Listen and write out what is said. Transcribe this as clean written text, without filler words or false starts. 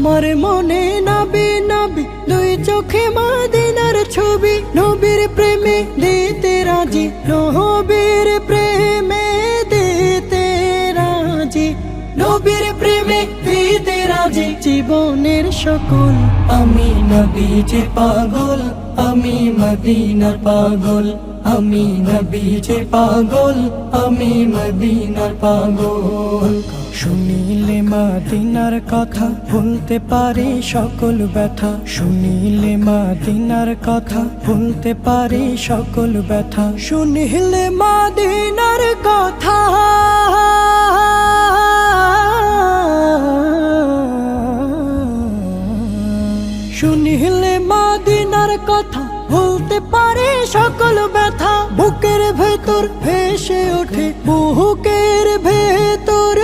আমার মনে নবী নবী দুই চোখে মদিনার ছবি, নবীর প্রেমে দিতে রাজি, নবীর প্রেমে দিতে রাজি, নবীর প্রেমে দিতে রাজি। জীবনের সকল আমি নবীজির পাগল, আমি মদিনার পাগল, আমি নবীজির পাগল, আমি মদিনার পাগল। শুনিলে মদিনার কথা ভুলতে পারি সকল ব্যথা, শুনিলে মদিনার কথা ভুলতে পারি সকল ব্যথা, শুনিলে মদিনার কথা শুনিলে মদিনার কথা ভুলতে পারি সকল ব্যথা। বুকের ভেতর ভেসে ওঠে, বুকের ভেতর